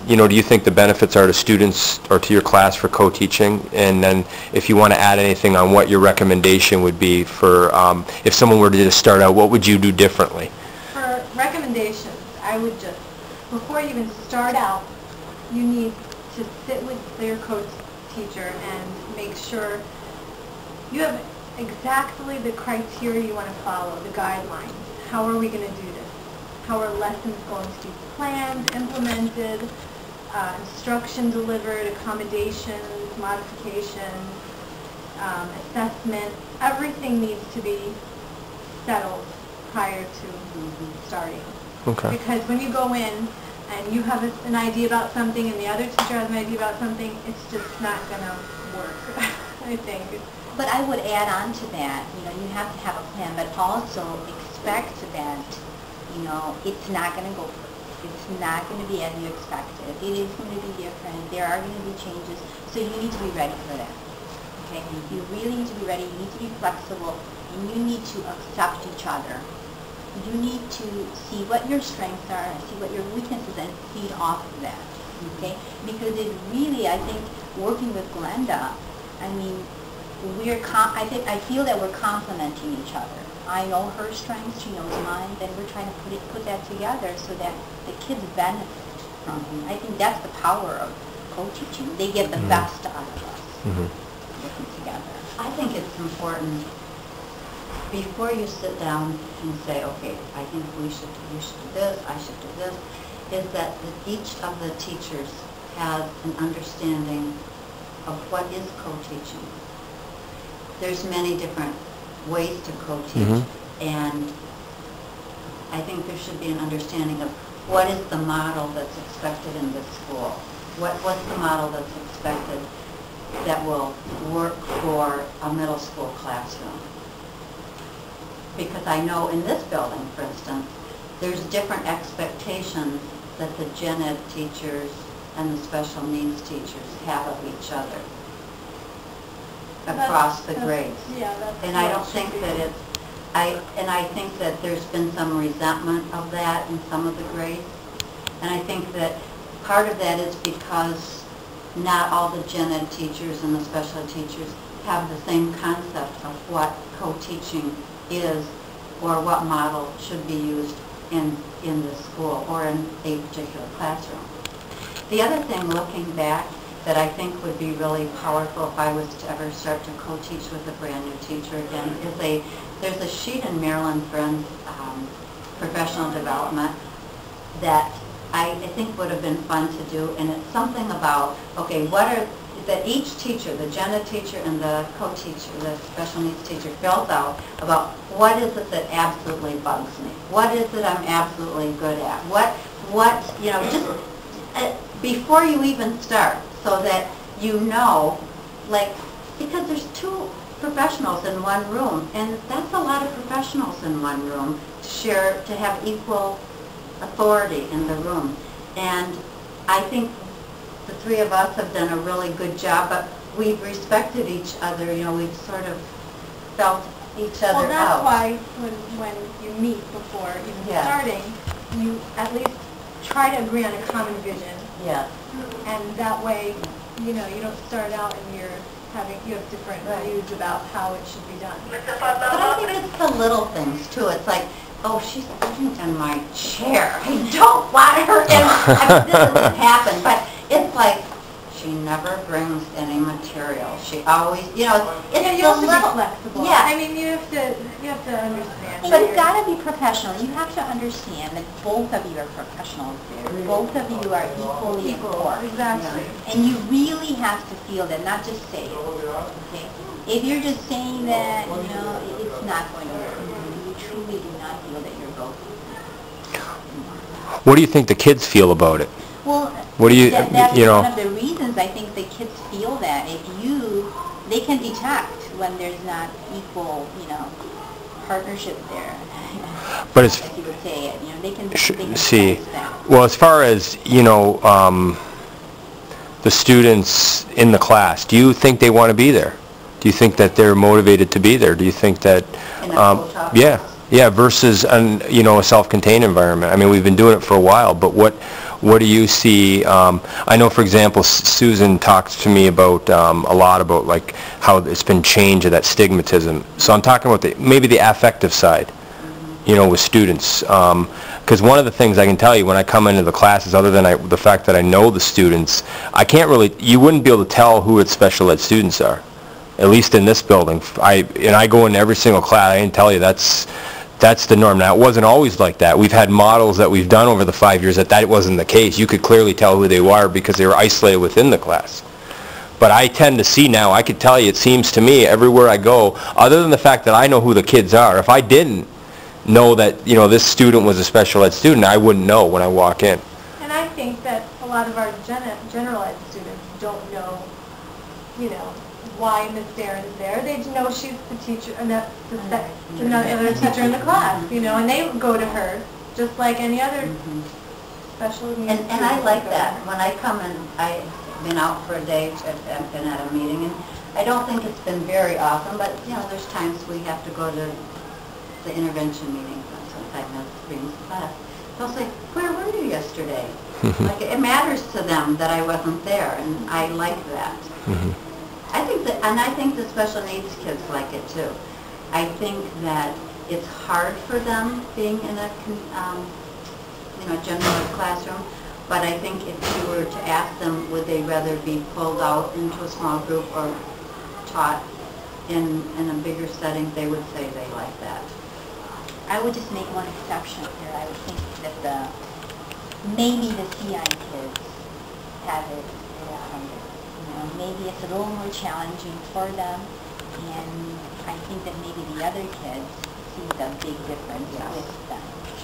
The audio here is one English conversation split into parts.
you know, do you think the benefits are to students or to your class for co-teaching? And then if you want to add anything on what your recommendation would be for if someone were to just start out, what would you do differently? For recommendations, I would just, before you even start out, you need to sit with your co-teacher and make sure you have exactly the criteria you want to follow, the guidelines. How are we going to do this? How are lessons going to be planned, implemented, instruction delivered, accommodations, modifications, assessment. Everything needs to be settled prior to starting. Okay. Because when you go in and you have an idea about something and the other teacher has an idea about something, it's just not going to work, I think. But I would add on to that, you know, you have to have a plan, but also expect that, you know, it's not going to go perfect. It's not going to be as you expected. It is going to be different. There are going to be changes, so you need to be ready for that. Okay? You really need to be ready. You need to be flexible, and you need to accept each other. You need to see what your strengths are, and see what your weaknesses, and feed off of that. Okay? Because it really, I think, working with Glenda, I mean, I feel that we're complementing each other. I know her strengths, she knows mine, then we're trying to put that together so that the kids benefit from it. I think that's the power of co-teaching. They get the best out of us working together. I think it's important before you sit down and say, okay, I think we should do this, I should do this, is that each of the teachers has an understanding of what is co-teaching. There's many different ways to co-teach, and I think there should be an understanding of what is the model that's expected in this school. What's the model that's expected that will work for a middle school classroom? Because I know in this building, for instance, there's different expectations that the gen ed teachers and the special needs teachers have of each other across the grades. Yeah, that's and I don't think that I think that there's been some resentment of that in some of the grades. And I think that part of that is because not all the gen ed teachers and the special ed teachers have the same concept of what co-teaching is or what model should be used in the school or in a particular classroom. The other thing, looking back, that I think would be really powerful if I was to ever start to co-teach with a brand new teacher again is there's a sheet in Marilyn Friend's professional development that I think would have been fun to do, and it's something about, okay, what are, that each teacher, the gen ed teacher and the co-teacher, the special needs teacher, fills out about what is it that absolutely bugs me? What is it I'm absolutely good at? What you know, just before you even start, so that you know, like, because there's two professionals in one room, and that's a lot of professionals in one room to have equal authority in the room. And I think the three of us have done a really good job, but we've respected each other, you know, we've sort of felt each other out. Well, that's why when you meet before even starting, you at least try to agree on a common vision. Yeah. And that way, you know, you don't start out and you have different views about how it should be done. But I think it's the little things too. It's like, oh, she's sitting in my chair. I don't want her in. I mean, this doesn't happen, but it's like she never brings any material. She always, you know, it's you have to be flexible. Yeah. I mean, you have to understand. But it's got to be professional. You have to understand that both of you are professionals there. Both of you are equally important. Exactly. And you really have to feel that, not just say it. Okay? If you're just saying that, you know, it's not going to work. You truly do not feel that you're both. What do you think the kids feel about it? Well, what do you, that's you know? One of the reasons I think the kids feel that. They can detect when there's not equal, you know, partnership there. But it's, as you would say it, you know, they can see. sense that. Well, as far as, you know, the students in the class, do you think they want to be there? Do you think that they're motivated to be there? Do you think that, yeah, versus you know, a self-contained environment? I mean, we've been doing it for a while, but what do you see? I know, for example, Susan talks to me about a lot about like how it's been changed, that stigmatism. So I'm talking about maybe the affective side, you know, with students. Because one of the things I can tell you when I come into the classes, other than the fact that I know the students, I can't really, you wouldn't be able to tell who its special ed students are, at least in this building. I go into every single class, I can tell you that's the norm. Now, it wasn't always like that. We've had models that we've done over the 5 years that wasn't the case. You could clearly tell who they were because they were isolated within the class. But I tend to see now, I could tell you, it seems to me, everywhere I go, other than the fact that I know who the kids are, if I didn't know that, you know, this student was a special ed student, I wouldn't know when I walk in. And I think that a lot of our general ed students don't know, you know, why Miss Darren's there. They know she's the teacher, and that's another teacher in the class, you know, and they go to her just like any other special needs. And I like that. When I come and I've been out for a day, I've been at a meeting, and I don't think it's been very often, but, you know, there's times we have to go to the intervention meeting, sometimes that's brings class. They'll say, where were you yesterday? Like, it matters to them that I wasn't there, and I like that. I think the special needs kids like it too. I think that it's hard for them being in a general ed classroom, but I think if you were to ask them, would they rather be pulled out into a small group or taught in a bigger setting, they would say they like that. I would just make one exception here. I would think that maybe the CI kids have it harder. You know, maybe it's a little more challenging for them, and I think that maybe the other kids see the big difference with them.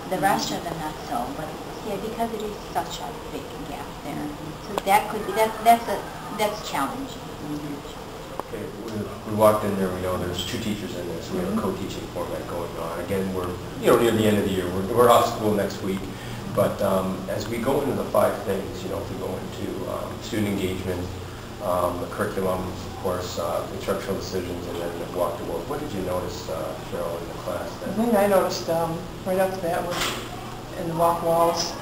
The rest of them not so, but yeah, because it is such a big gap there. So that could be that's challenging. Okay, we walked in there, we know there's 2 teachers in there, so we have a co-teaching format going on. Again, we're, you know, near the end of the year. We're off school next week, but as we go into the 5 things, you know, if we go into student engagement, the curriculum, of course, instructional decisions, and then the walk to work. What did you notice, Cheryl, in the class? The thing I noticed right up to that was in the walk walls,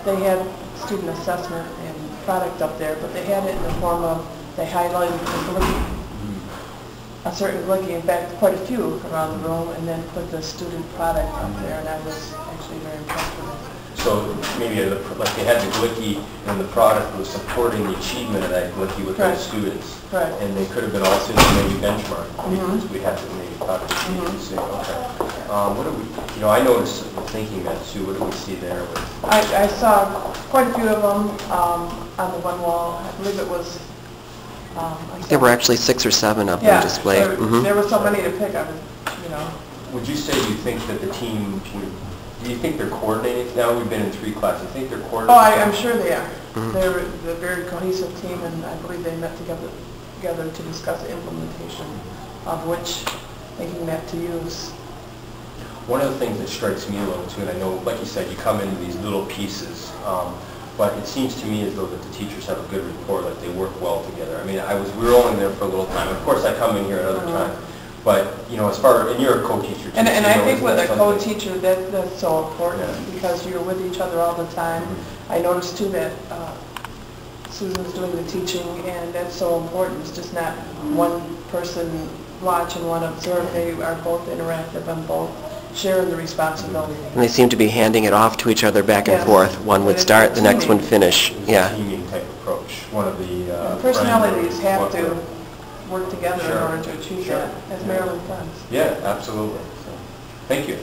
they had student assessment and product up there, but they had it in the form of, they highlighted the Glicky, a certain Glicky, in fact, quite a few around the room, and then put the student product up there, and I was actually very impressed with it. So maybe like they had the Glicky and the product was supporting the achievement of that Glicky with those students. Right. And they could have been all students maybe benchmark because we had to maybe product see. Okay. What do we, you know, I noticed thinking that too, what do we see there? I saw quite a few of them on the one wall. I believe it was... There were actually 6 or 7 of them displayed. There were so many to pick up, you know. Would you say you think that the team would... Do you think they're coordinated? Now we've been in 3 classes. Do you think they're coordinated? Oh, I'm sure they are. They're a very cohesive team, and I believe they met together to discuss the implementation of which making that to use. One of the things that strikes me a little too, and I know, like you said, you come into these little pieces, but it seems to me as though that the teachers have a good rapport, that they work well together. I mean, we were only there for a little time. Of course, I come in here another time. But, you know, and you're a co-teacher too. And I think with a co-teacher, that's so important because you're with each other all the time. I noticed too that Susan's doing the teaching, and that's so important. It's just not one person watch and one observe. They are both interactive and both sharing the responsibility. And they seem to be handing it off to each other back and forth. One would start, the next one finish. Yeah. Teaming type approach. One of the personalities have to work together in order to achieve that as Maryland friends. Yeah, absolutely. So, thank you.